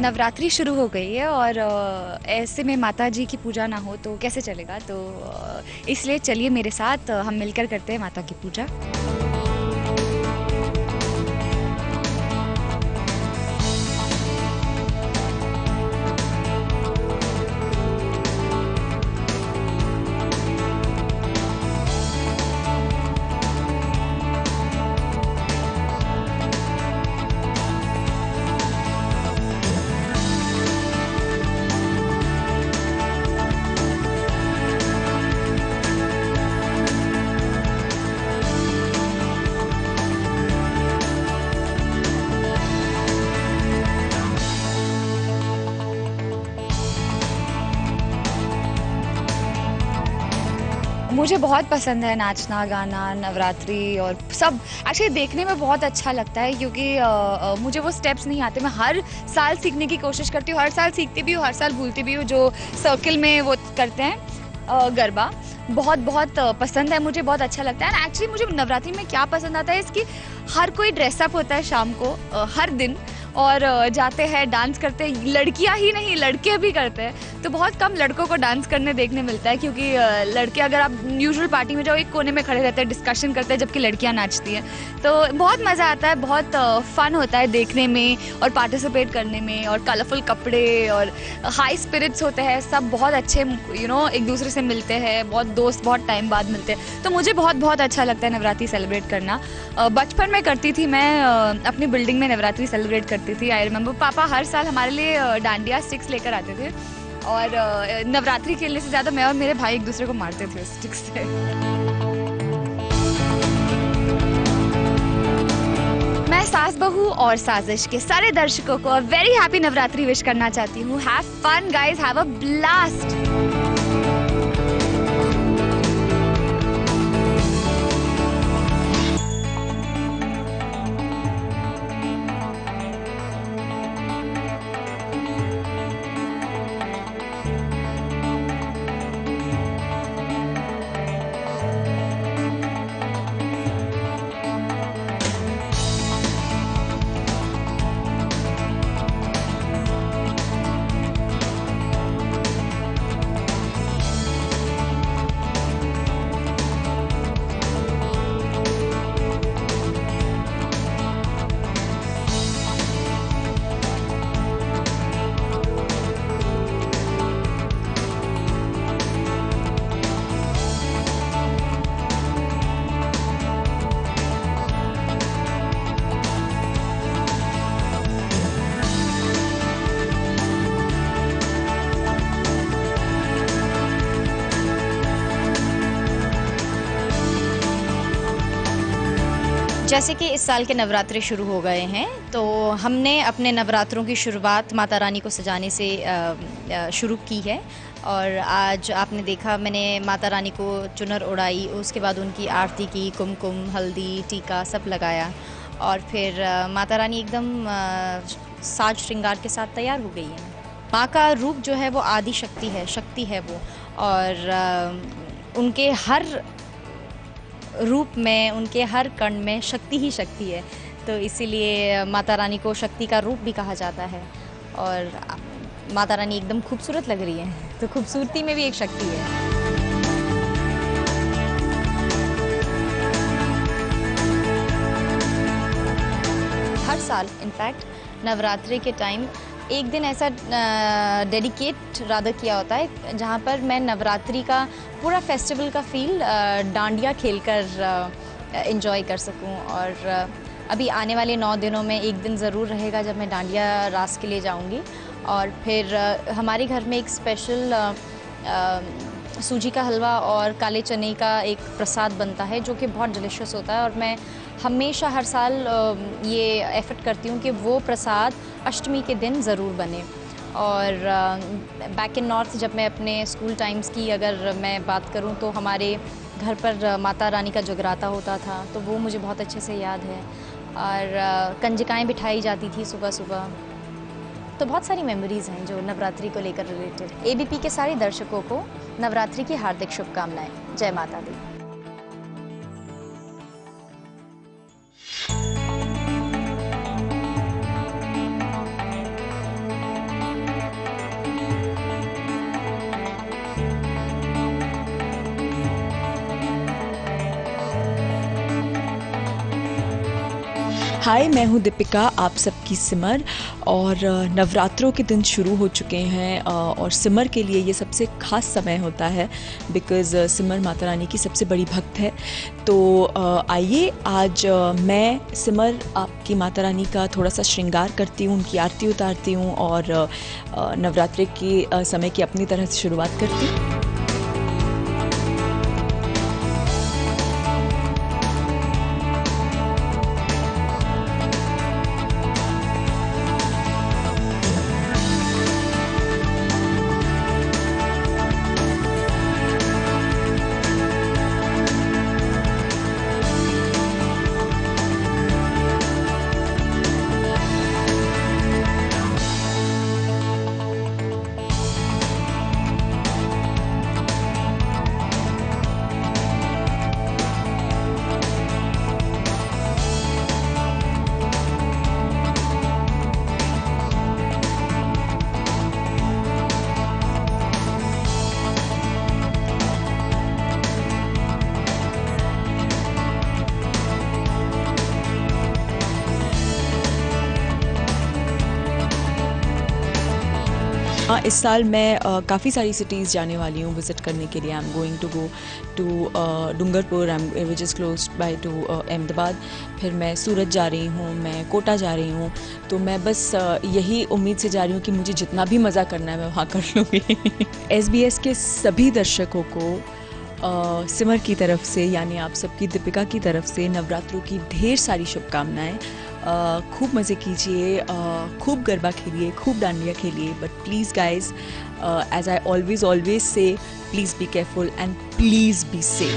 नवरात्रि शुरू हो गई है और ऐसे में माता जी की पूजा ना हो तो कैसे चलेगा। तो इसलिए चलिए मेरे साथ हम मिलकर करते हैं माता की पूजा। मुझे बहुत पसंद है नाचना गाना नवरात्रि और सब। एक्चुअली देखने में बहुत अच्छा लगता है क्योंकि मुझे वो स्टेप्स नहीं आते। मैं हर साल सीखने की कोशिश करती हूँ, हर साल सीखती भी हूँ, हर साल भूलती भी हूँ। जो सर्किल में वो करते हैं गरबा, बहुत बहुत पसंद है मुझे, बहुत अच्छा लगता है। एक्चुअली मुझे नवरात्रि में क्या पसंद आता है इसकी, हर कोई ड्रेसअप होता है शाम को हर दिन और जाते हैं डांस करते हैं। लड़कियां ही नहीं लड़के भी करते हैं, तो बहुत कम लड़कों को डांस करने देखने मिलता है क्योंकि लड़के अगर आप यूजुअल पार्टी में जाओ एक कोने में खड़े रहते हैं, डिस्कशन करते हैं, जबकि लड़कियां नाचती हैं। तो बहुत मज़ा आता है, बहुत फ़न होता है देखने में और पार्टिसिपेट करने में। और कलरफुल कपड़े और हाई स्पिरिट्स होते हैं, सब बहुत अच्छे एक दूसरे से मिलते हैं, बहुत दोस्त बहुत टाइम बाद मिलते हैं। तो मुझे बहुत बहुत अच्छा लगता है नवरात्रि सेलिब्रेट करना। बचपन में करती थी मैं, अपनी बिल्डिंग में नवरात्रि सेलिब्रेट करती थी। आई रिमेंबर पापा हर साल हमारे लिए डांडिया स्टिक्स लेकर आते थे और नवरात्रि खेलने से ज़्यादा मैं और मेरे भाई एक दूसरे को मारते थे उस स्टिक्स से। मैं सास बहू और साजिश के सारे दर्शकों को वेरी हैप्पी नवरात्रि विश करना चाहती हूँ। Have fun guys, have a blast. जैसे कि इस साल के नवरात्रे शुरू हो गए हैं, तो हमने अपने नवरात्रों की शुरुआत माता रानी को सजाने से शुरू की है। और आज आपने देखा मैंने माता रानी को चुनर उड़ाई, उसके बाद उनकी आरती की, कुमकुम, हल्दी, टीका सब लगाया और फिर माता रानी एकदम साज श्रृंगार के साथ तैयार हो गई है। माँ का रूप जो है वो आदि शक्ति है वो, और उनके हर रूप में, उनके हर कण में शक्ति ही शक्ति है। तो इसीलिए माता रानी को शक्ति का रूप भी कहा जाता है। और माता रानी एकदम खूबसूरत लग रही है, तो खूबसूरती में भी एक शक्ति है। हर साल इनफैक्ट नवरात्रि के टाइम एक दिन ऐसा डेडिकेट रादर किया होता है जहाँ पर मैं नवरात्रि का पूरा फेस्टिवल का फील डांडिया खेलकर एंजॉय कर सकूं। और अभी आने वाले 9 दिनों में एक दिन ज़रूर रहेगा जब मैं डांडिया रास के लिए जाऊंगी। और फिर हमारे घर में एक स्पेशल सूजी का हलवा और काले चने का एक प्रसाद बनता है जो कि बहुत डिलीशियस होता है। और मैं हमेशा हर साल ये एफर्ट करती हूँ कि वो प्रसाद अष्टमी के दिन ज़रूर बने। और बैक इन नॉर्थ जब मैं अपने स्कूल टाइम्स की अगर मैं बात करूँ तो हमारे घर पर माता रानी का जगराता होता था, तो वो मुझे बहुत अच्छे से याद है। और कंजकाएँ बिठाई जाती थी सुबह सुबह। तो बहुत सारी मेमोरीज़ हैं जो नवरात्रि को लेकर रिलेटेड। एबीपी के सारे दर्शकों को नवरात्रि की हार्दिक शुभकामनाएं। जय माता दी। हाय, मैं हूँ दीपिका, आप सबकी सिमर। और नवरात्रों के दिन शुरू हो चुके हैं और सिमर के लिए ये सबसे ख़ास समय होता है बिकॉज़ सिमर माता रानी की सबसे बड़ी भक्त है। तो आइए आज मैं सिमर आपकी माता रानी का थोड़ा सा श्रृंगार करती हूँ, उनकी आरती उतारती हूँ और नवरात्रि के समय की अपनी तरह से शुरुआत करती हूँ। इस साल मैं काफ़ी सारी सिटीज़ जाने वाली हूँ विज़िट करने के लिए। I am going to go to Dungarpur which is close by to Ahmedabad. फिर मैं सूरत जा रही हूँ, मैं कोटा जा रही हूँ। तो मैं बस यही उम्मीद से जा रही हूँ कि मुझे जितना भी मज़ा करना है मैं वहाँ कर लूँगी। SBS के सभी दर्शकों को सिमर की तरफ से यानी आप सबकी दीपिका की तरफ से नवरात्रों की ढेर सारी शुभकामनाएँ। खूब मज़े कीजिए, खूब गरबा खेलिए, खूब डांडिया खेलिए, but please guys as I always say, please be careful and please be safe.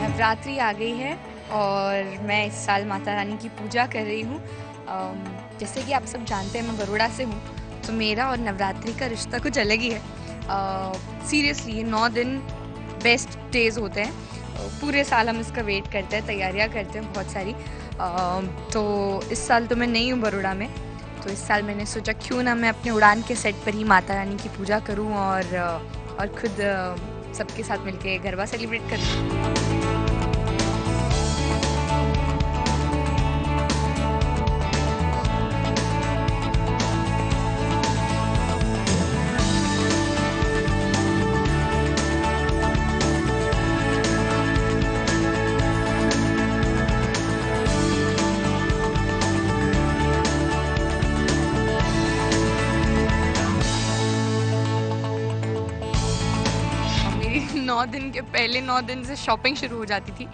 Navratri आ गई है और मैं इस साल माता रानी की पूजा कर रही हूँ। जैसे कि आप सब जानते हैं मैं बड़ौदा से हूँ, तो मेरा और नवरात्रि का रिश्ता कुछ अलग ही है। सीरियसली ये 9 दिन बेस्ट डेज़ होते हैं। पूरे साल हम इसका वेट करते हैं, तैयारियाँ करते हैं बहुत सारी। तो इस साल तो मैं नहीं हूँ बड़ौदा में, तो इस साल मैंने सोचा क्यों ना मैं अपने उड़ान के सेट पर ही माता रानी की पूजा करूँ और खुद सबके साथ मिलके गरबा सेलिब्रेट करूँ। मेरी 9 दिन के पहले 9 दिन से शॉपिंग शुरू हो जाती थी।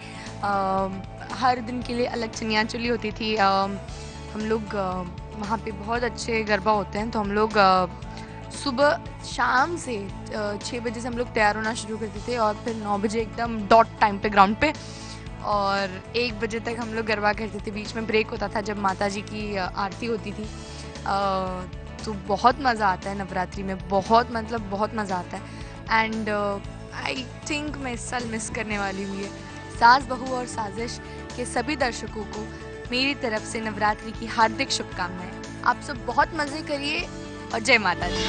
हर दिन के लिए अलग चनिया चोली होती थी। हम लोग वहाँ पे बहुत अच्छे गरबा होते हैं, तो हम लोग सुबह शाम से 6 बजे से हम लोग तैयार होना शुरू करते थे और फिर 9 बजे एकदम डॉट टाइम पे ग्राउंड पे, और 1 बजे तक हम लोग गरबा करते थे। बीच में ब्रेक होता था जब माता जी की आरती होती थी। तो बहुत मज़ा आता है नवरात्रि में, बहुत मज़ा आता है। एंड आई थिंक मैं इस साल मिस करने वाली हूँ ये। सास बहू और साजिश के सभी दर्शकों को मेरी तरफ से नवरात्रि की हार्दिक शुभकामनाएं। आप सब बहुत मज़े करिए और जय माता दी।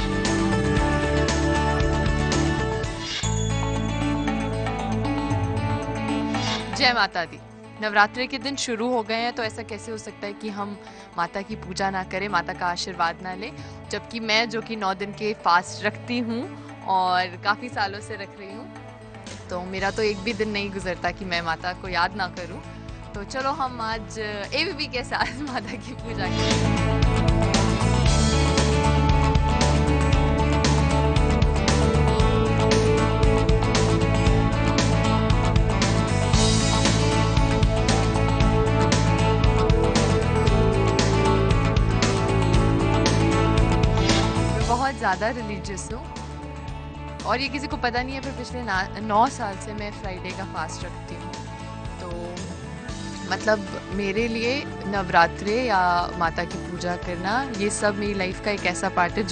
जय माता दी। नवरात्रि के दिन शुरू हो गए हैं, तो ऐसा कैसे हो सकता है कि हम माता की पूजा ना करें, माता का आशीर्वाद ना लें। जबकि मैं जो कि 9 दिन के फास्ट रखती हूँ और काफ़ी सालों से रख रही हूँ, तो मेरा तो एक भी दिन नहीं गुजरता कि मैं माता को याद ना करूँ। तो चलो हम आज ABP के साथ माता की पूजा करें। बहुत ज़्यादा रिलीजियस हूँ और ये किसी को पता नहीं है, पर पिछले 9 साल से मैं फ्राइडे का फास्ट रखती हूँ। तो मतलब मेरे लिए नवरात्रे या माता की पूजा करना ये सब मेरी लाइफ का एक ऐसा पार्ट है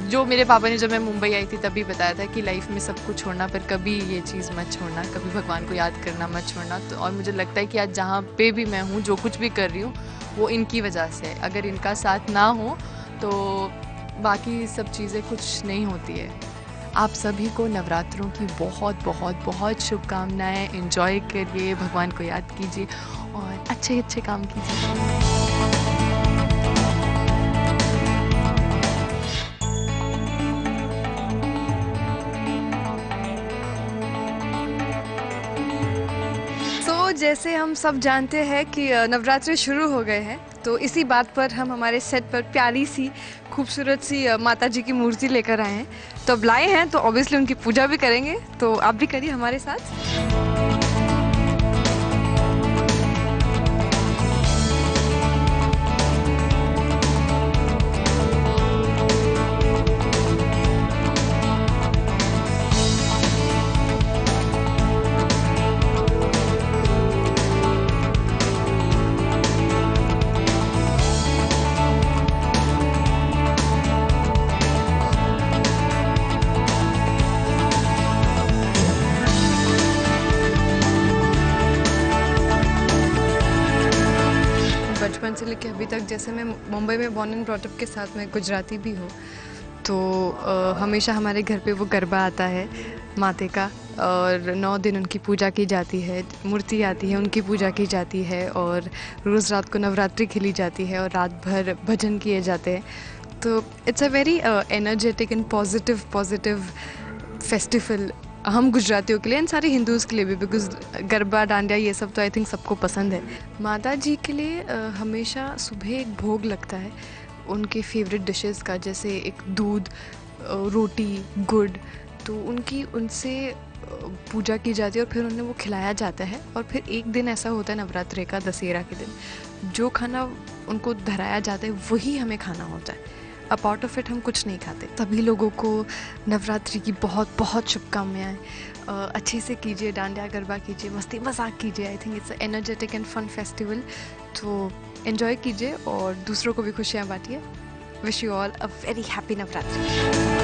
जो मेरे पापा ने जब मैं मुंबई आई थी तभी बताया था कि लाइफ में सब कुछ छोड़ना, पर कभी ये चीज़ मत छोड़ना, कभी भगवान को याद करना मत छोड़ना। तो और मुझे लगता है कि आज जहाँ पे भी मैं हूँ, जो कुछ भी कर रही हूँ, वो इनकी वजह से, अगर इनका साथ ना हो तो बाकी सब चीज़ें कुछ नहीं होती है। आप सभी को नवरात्रों की बहुत बहुत बहुत शुभकामनाएं। एंजॉय करिए, भगवान को याद कीजिए और अच्छे अच्छे काम कीजिए। तो जैसे हम सब जानते हैं कि नवरात्रि शुरू हो गए हैं, तो इसी बात पर हम हमारे सेट पर प्यारी सी खूबसूरत सी माता जी की मूर्ति लेकर आए हैं। तो अब लाए हैं तो ऑब्वियसली उनकी पूजा भी करेंगे, तो आप भी करिए हमारे साथ। बचपन से लेकर अभी तक, जैसे मैं मुंबई में बॉर्न एंड ब्रॉट अप के साथ में गुजराती भी हूँ, तो हमेशा हमारे घर पे वो गरबा आता है माते का, और 9 दिन उनकी पूजा की जाती है, मूर्ति आती है उनकी पूजा की जाती है, और रोज़ रात को नवरात्रि खेली जाती है और रात भर भजन किए जाते हैं। तो it's a very energetic and positive festival हम गुजरातियों के लिए एंड सारे हिंदूज़ के लिए भी, बिकॉज गरबा डांडिया ये सब तो आई थिंक सबको पसंद है। माता जी के लिए हमेशा सुबह एक भोग लगता है उनके फेवरेट डिशेस का, जैसे एक दूध, रोटी, गुड़, तो उनसे पूजा की जाती है और फिर उन्हें वो खिलाया जाता है। और फिर एक दिन ऐसा होता है नवरात्रि का, दशहरा के दिन, जो खाना उनको धराया जाता है वही हमें खाना होता है। अपार्ट ऑफ इट हम कुछ नहीं खाते। सभी लोगों को नवरात्रि की बहुत बहुत शुभकामनाएं। अच्छे से कीजिए, डांडिया गरबा कीजिए, मस्ती मजाक कीजिए। I think it's energetic and fun festival, तो एंजॉय कीजिए और दूसरों को भी खुशियाँ बांटिए। Wish you all a very happy Navratri.